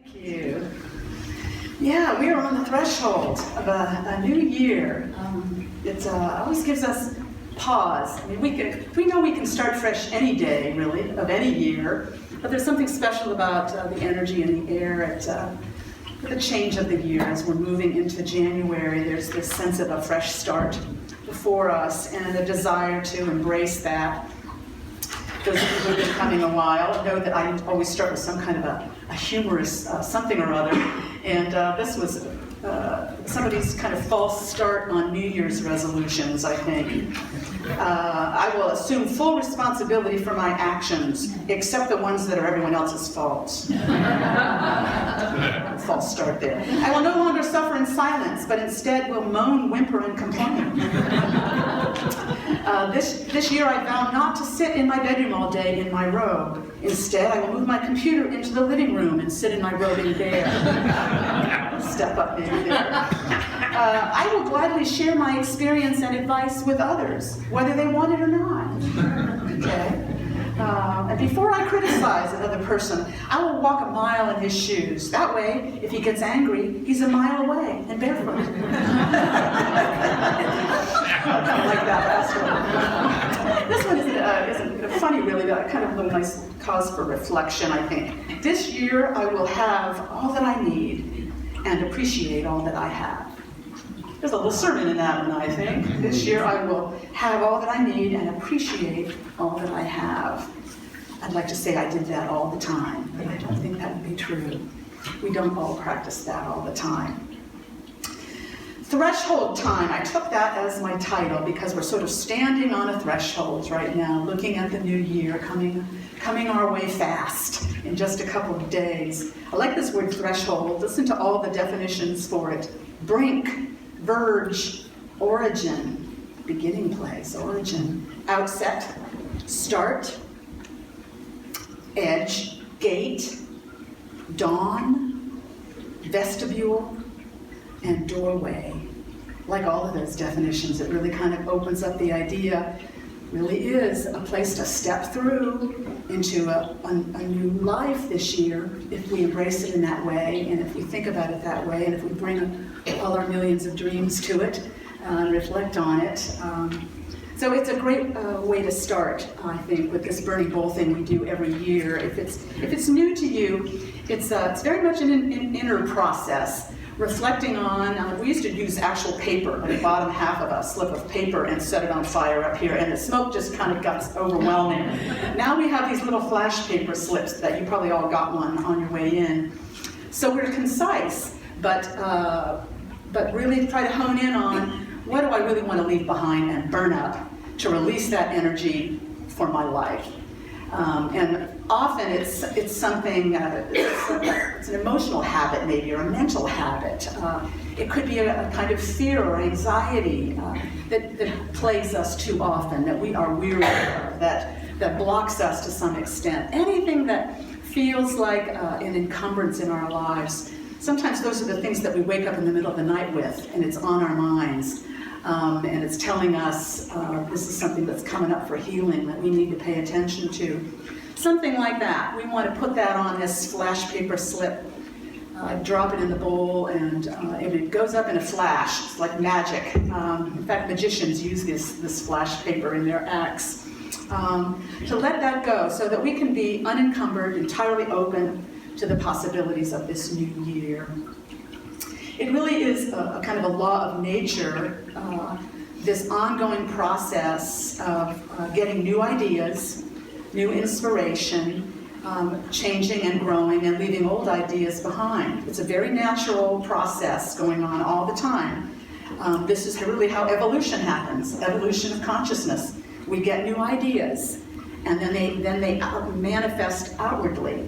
Thank you. Yeah, we are on the threshold of a new year. It always gives us pause. I mean, we know we can start fresh any day, really, of any year, but there's something special about the energy in the air at the change of the year. As we're moving into January, there's this sense of a fresh start before us and a desire to embrace that. Those of you who have been coming a while know that I always start with some kind of a humorous something or other, and this was somebody's kind of false start on New Year's resolutions, I think. I will assume full responsibility for my actions, except the ones that are everyone else's faults. False start there. I will no longer suffer in silence, but instead will moan, whimper, and complain. This year I vow not to sit in my bedroom all day in my robe. Instead, I will move my computer into the living room and sit in my roving bear. Step up maybe there. I will gladly share my experience and advice with others, whether they want it or not. Okay? And before I criticize another person, I will walk a mile in his shoes. That way, if he gets angry, he's a mile away and barefoot. I kind of like that last one. This one isn't funny, really, but kind of a little nice cause for reflection, I think. This year, I will have all that I need and appreciate all that I have. There's a little sermon in that one, I think. This year I will have all that I need and appreciate all that I have. I'd like to say I did that all the time, but I don't think that would be true. We don't all practice that all the time. Threshold time, I took that as my title because we're sort of standing on a threshold right now, looking at the new year coming our way fast in just a couple of days. I like this word threshold. Listen to all the definitions for it. Brink, verge, origin, beginning place, origin, outset, start, edge, gate, dawn, vestibule, and doorway. Like all of those definitions, it really kind of opens up the idea, really is a place to step through into a new life this year if we embrace it in that way, and if we think about it that way, and if we bring all our millions of dreams to it and reflect on it. So it's a great way to start, I think, with this burning bowl thing we do every year. If it's new to you, it's very much an inner process. Reflecting on, we used to use actual paper, the bottom half of a slip of paper, and set it on fire up here, and the smoke just kind of got overwhelming. Now we have these little flash paper slips that you probably all got one on your way in. So we're concise, but really try to hone in on what do I really want to leave behind and burn up to release that energy for my life. And often it's something, it's an emotional habit maybe, or a mental habit. It could be a kind of fear or anxiety that plagues us too often, that we are weary of, that blocks us to some extent. Anything that feels like an encumbrance in our lives. Sometimes those are the things that we wake up in the middle of the night with, and it's on our minds. And it's telling us this is something that's coming up for healing that we need to pay attention to. Something like that. We want to put that on this flash paper slip, drop it in the bowl, and it goes up in a flash. It's like magic. In fact, magicians use this flash paper in their acts. To let that go so that we can be unencumbered, entirely open to the possibilities of this new year. It really is a kind of a law of nature, this ongoing process of getting new ideas, new inspiration, changing and growing and leaving old ideas behind. It's a very natural process going on all the time. This is really how evolution happens, evolution of consciousness. We get new ideas, and then they manifest outwardly.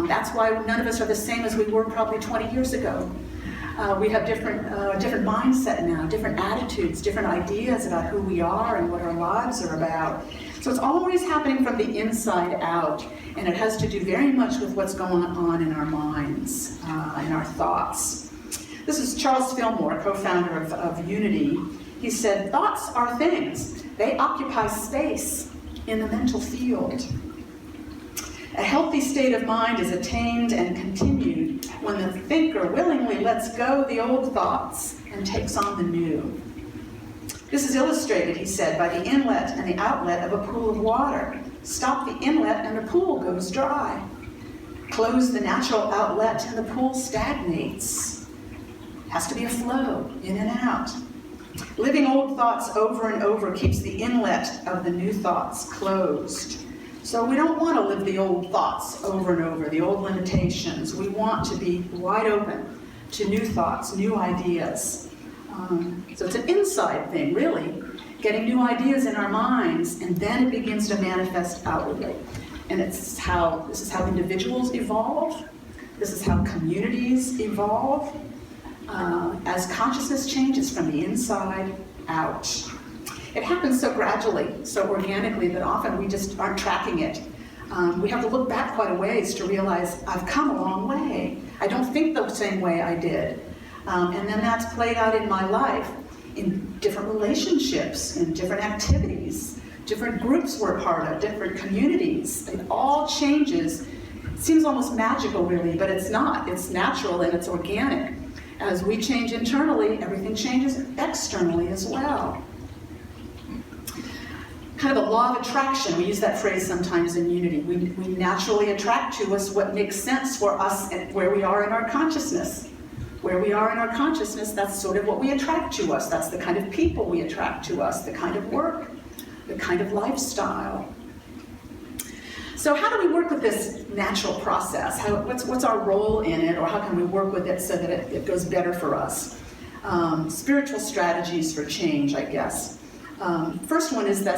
That's why none of us are the same as we were probably 20 years ago. We have different mindset now, different attitudes, different ideas about who we are and what our lives are about. So it's always happening from the inside out, and it has to do very much with what's going on in our minds, in our thoughts. This is Charles Fillmore, co-founder of Unity. He said, "Thoughts are things. They occupy space in the mental field." A healthy state of mind is attained and continued when the thinker willingly lets go the old thoughts and takes on the new. This is illustrated, he said, by the inlet and the outlet of a pool of water. Stop the inlet and the pool goes dry. Close the natural outlet and the pool stagnates. Has to be a flow, in and out. Living old thoughts over and over keeps the inlet of the new thoughts closed. So we don't want to live the old thoughts over and over, the old limitations. We want to be wide open to new thoughts, new ideas. So it's an inside thing, really, getting new ideas in our minds, and then it begins to manifest outwardly. And this is how individuals evolve. This is how communities evolve. As consciousness changes from the inside out. It happens so gradually, so organically, that often we just aren't tracking it. We have to look back quite a ways to realize I've come a long way. I don't think the same way I did. And then that's played out in my life, in different relationships, in different activities, different groups we're part of, different communities. It all changes. It seems almost magical, really, but it's not. It's natural and it's organic. As we change internally, everything changes externally as well. Kind of a law of attraction. We use that phrase sometimes in Unity. We naturally attract to us what makes sense for us and where we are in our consciousness. Where we are in our consciousness, that's sort of what we attract to us. That's the kind of people we attract to us, the kind of work, the kind of lifestyle. So how do we work with this natural process? What's our role in it, or how can we work with it so that it goes better for us? Spiritual strategies for change, I guess. First one is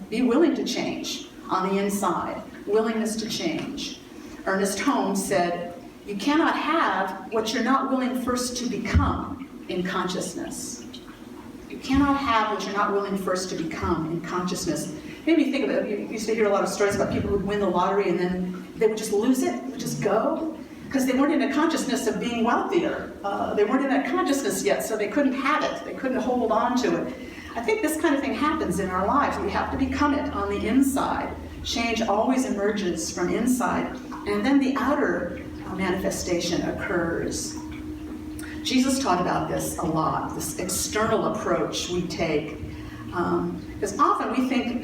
be willing to change on the inside, willingness to change. Ernest Holmes said, "You cannot have what you're not willing first to become in consciousness." You cannot have what you're not willing first to become in consciousness. Made me think of it. You used to hear a lot of stories about people who would win the lottery and then they would just lose it, would just go, because they weren't in a consciousness of being wealthier. They weren't in that consciousness yet, so they couldn't have it. They couldn't hold on to it. I think this kind of thing happens in our lives. We have to become it on the inside. Change always emerges from inside, and then the outer manifestation occurs. Jesus taught about this a lot, this external approach we take. Because often we think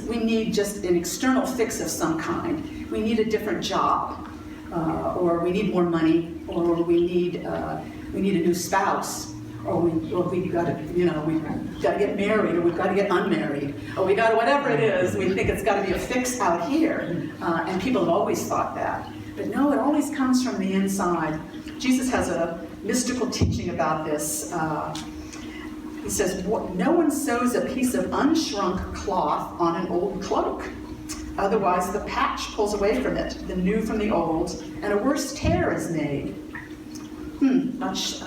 we need just an external fix of some kind. We need a different job, or we need more money, or we need a new spouse, or we've got to get married, or we've got to get unmarried, or we got to whatever it is. We think it's got to be a fix out here, and people have always thought that. But no, it always comes from the inside. Jesus has a mystical teaching about this. He says, no one sews a piece of unshrunk cloth on an old cloak. Otherwise, the patch pulls away from it, the new from the old, and a worse tear is made.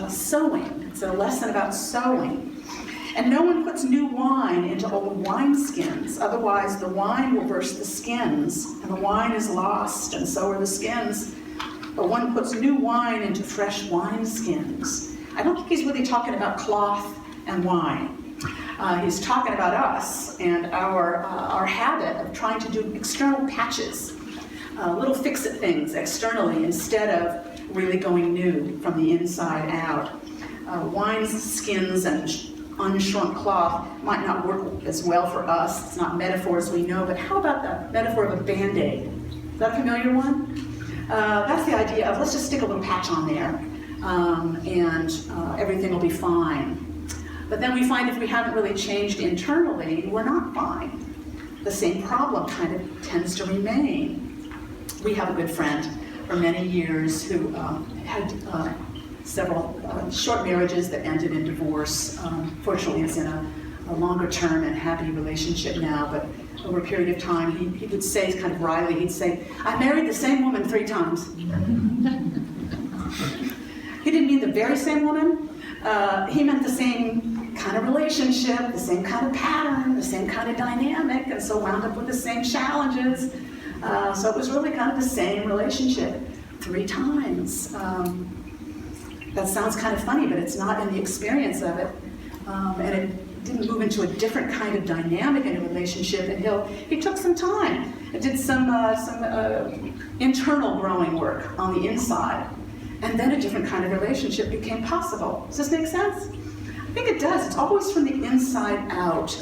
Sewing. It's a lesson about sewing. And no one puts new wine into old wineskins. Otherwise, the wine will burst the skins, and the wine is lost, and so are the skins. But one puts new wine into fresh wineskins. I don't think he's really talking about cloth and wine. He's talking about us and our habit of trying to do external patches, little fix-it things externally instead of really going new from the inside out. Wine skins and unshrunk cloth might not work as well for us. It's not metaphors we know, but how about the metaphor of a Band-Aid? Is that a familiar one? That's the idea of let's just stick a little patch on there and everything will be fine. But then we find if we haven't really changed internally, we're not fine. The same problem kind of tends to remain. We have a good friend for many years who had several short marriages that ended in divorce. Fortunately, is in a longer term and happy relationship now, but over a period of time, he would say, kind of wryly, he'd say, "I married the same woman 3 times. He didn't mean the very same woman. He meant the same kind of relationship, the same kind of pattern, the same kind of dynamic, and so wound up with the same challenges. So it was really kind of the same relationship 3 times. That sounds kind of funny, but it's not in the experience of it. And didn't move into a different kind of dynamic in a relationship, and he took some time and did some internal growing work on the inside, and then a different kind of relationship became possible. Does this make sense? I think it does. It's always from the inside out.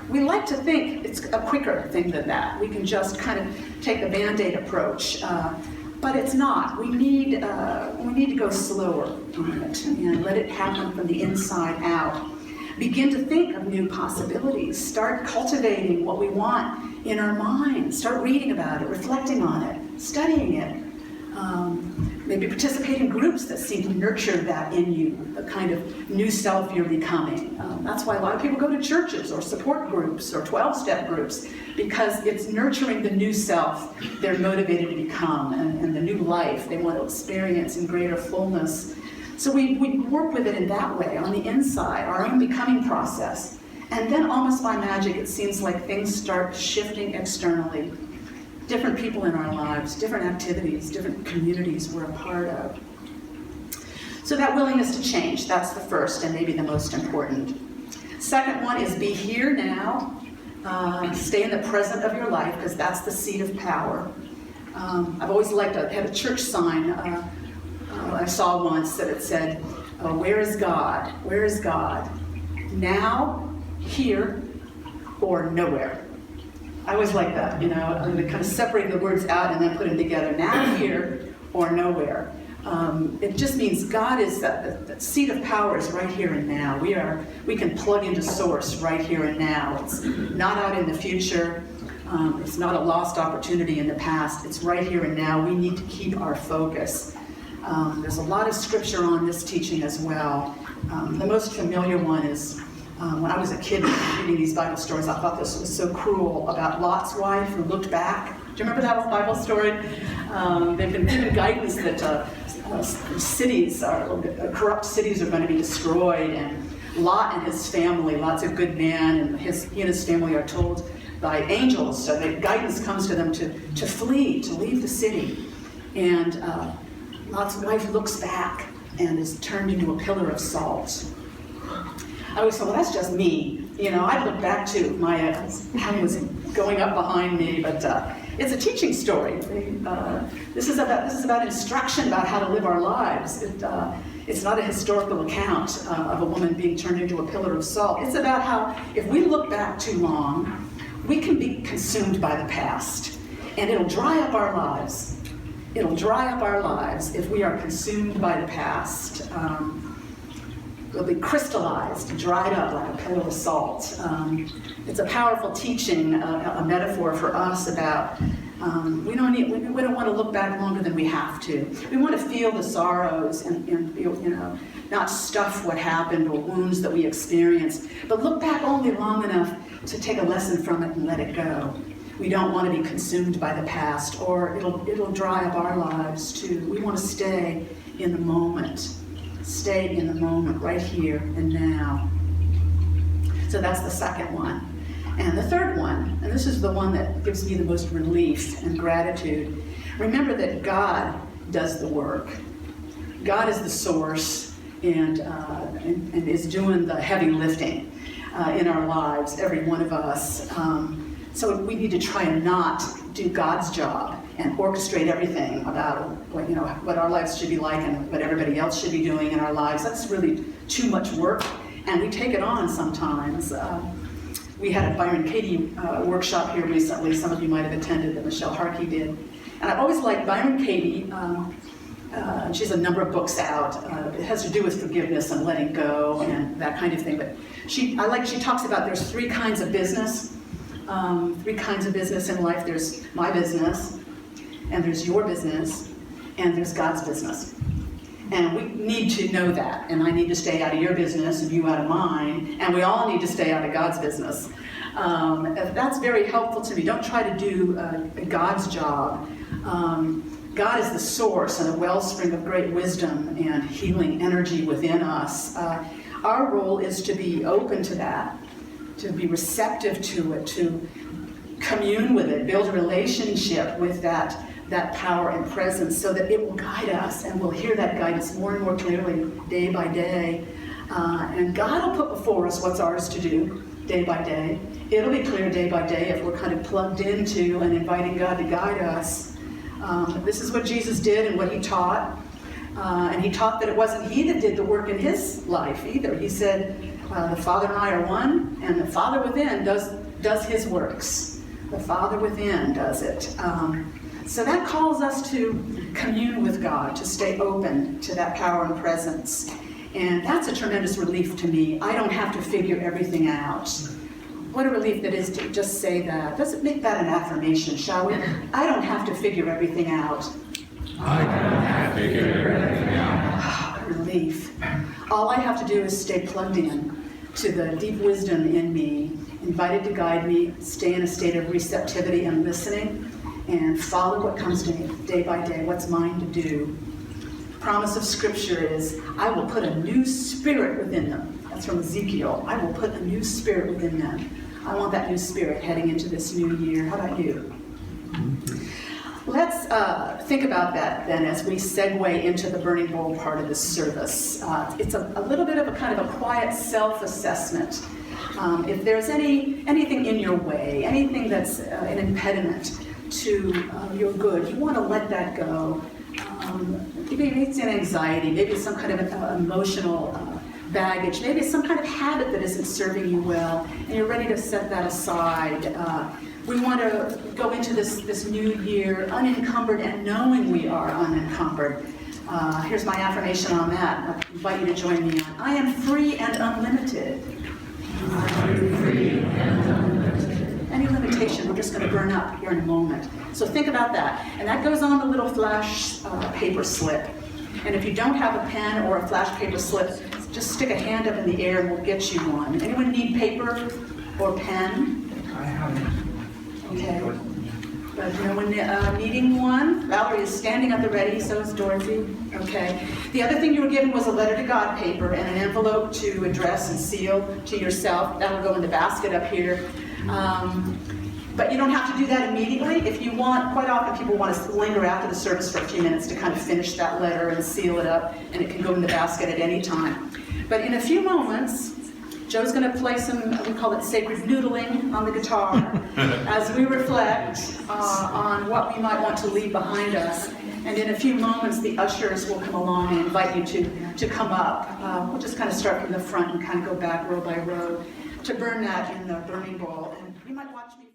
We like to think it's a quicker thing than that. We can just kind of take the Band-Aid approach, but it's not. We need to go slower on it and let it happen from the inside out. Begin to think of new possibilities. Start cultivating what we want in our minds. Start reading about it, reflecting on it, studying it. Maybe participate in groups that seem to nurture that in you, the kind of new self you're becoming. That's why a lot of people go to churches or support groups or 12-step groups, because it's nurturing the new self they're motivated to become and the new life they want to experience in greater fullness. So we work with it in that way, on the inside, our own becoming process. And then almost by magic, it seems like things start shifting externally. Different people in our lives, different activities, different communities we're a part of. So that willingness to change, that's the first and maybe the most important. Second one is be here now. Stay in the present of your life, because that's the seat of power. I've always liked to have a church sign. I saw once that it said, where is God? Where is God? Now, here, or nowhere. I always like that, I'm going to kind of separate the words out and then put them together. Now, here, or nowhere. It just means God is the seat of power is right here and now. We can plug into source right here and now. It's not out in the future. It's not a lost opportunity in the past. It's right here and now. We need to keep our focus. There's a lot of scripture on this teaching as well. The most familiar one is when I was a kid reading these Bible stories, I thought this was so cruel, about Lot's wife who looked back. Do you remember that Bible story? They've been given guidance that corrupt cities are going to be destroyed, and Lot and his family, Lot's a good man, and he and his family are told by angels, so the guidance comes to them to flee, to leave the city. And Lot's wife looks back and is turned into a pillar of salt. I always thought, well, that's just me. I'd look back to my hand was going up behind me, but it's a teaching story. This is about instruction about how to live our lives. It's not a historical account of a woman being turned into a pillar of salt. It's about how if we look back too long, we can be consumed by the past, and it'll dry up our lives. It'll dry up our lives if we are consumed by the past. It'll be crystallized, dried up like a pillar of salt. It's a powerful teaching, a metaphor for us about we don't want to look back longer than we have to. We want to feel the sorrows and feel, not stuff what happened or wounds that we experienced, but look back only long enough to take a lesson from it and let it go. We don't want to be consumed by the past, or it'll dry up our lives too. We want to stay in the moment. Stay in the moment, right here and now. So that's the second one. And the third one, and this is the one that gives me the most relief and gratitude. Remember that God does the work. God is the source and is doing the heavy lifting in our lives, every one of us. So we need to try and not do God's job and orchestrate everything about what our lives should be like and what everybody else should be doing in our lives. That's really too much work, and we take it on sometimes. We had a Byron Katie workshop here recently. Some of you might have attended, that Michelle Harkey did. And I've always liked Byron Katie. She has a number of books out. It has to do with forgiveness and letting go and that kind of thing. But she talks about there's three kinds of business. Three kinds of business in life. There's my business, and there's your business, and there's God's business. And we need to know that. And I need to stay out of your business and you out of mine. And we all need to stay out of God's business. That's very helpful to me. Don't try to do God's job. God is the source and a wellspring of great wisdom and healing energy within us. Our role is to be open to that, to be receptive to it, to commune with it, build a relationship with that power and presence so that it will guide us, and we'll hear that guidance more and more clearly day by day. And God will put before us what's ours to do day by day. It'll be clear day by day if we're kind of plugged into and inviting God to guide us. This is what Jesus did and what he taught. And he taught that it wasn't he that did the work in his life either. He said, the Father and I are one, and the Father within does his works. The Father within does it. So that calls us to commune with God, to stay open to that power and presence. And that's a tremendous relief to me. I don't have to figure everything out. What a relief that is to just say that. Let's make that an affirmation, shall we? I don't have to figure everything out. I don't have to figure everything out. Relief. All I have to do is stay plugged in to the deep wisdom in me, invited to guide me, stay in a state of receptivity and listening, and follow what comes to me day by day, what's mine to do. The promise of Scripture is, I will put a new spirit within them. That's from Ezekiel. I will put a new spirit within them. I want that new spirit heading into this new year. How about you? Let's think about that then as we segue into the burning bowl part of this service. It's a little bit of a kind of a quiet self-assessment. If there's anything in your way, anything that's an impediment to your good, you want to let that go. Maybe it's an anxiety, maybe it's some kind of emotional baggage, maybe it's some kind of habit that isn't serving you well, and you're ready to set that aside. We want to go into this new year unencumbered and knowing we are unencumbered. Here's my affirmation on that. I invite you to join me on. I am free and unlimited. I am free and unlimited. Any limitation, we're just going to burn up here in a moment. So think about that. And that goes on the little flash paper slip. And if you don't have a pen or a flash paper slip, just stick a hand up in the air and we'll get you one. Anyone need paper or pen? I have it. Okay. But no one needing one? Valerie is standing at the ready, so is Dorothy. Okay. The other thing you were given was a letter to God paper and an envelope to address and seal to yourself. That'll go in the basket up here. But you don't have to do that immediately. If you want, quite often people want to linger after the service for a few minutes to kind of finish that letter and seal it up, and it can go in the basket at any time. But in a few moments, Joe's going to play some, we call it sacred noodling on the guitar, as we reflect on what we might want to leave behind us. And in a few moments, the ushers will come along and invite you to come up. We'll just kind of start from the front and kind of go back row by row to burn that in the burning bowl. And you might watch me.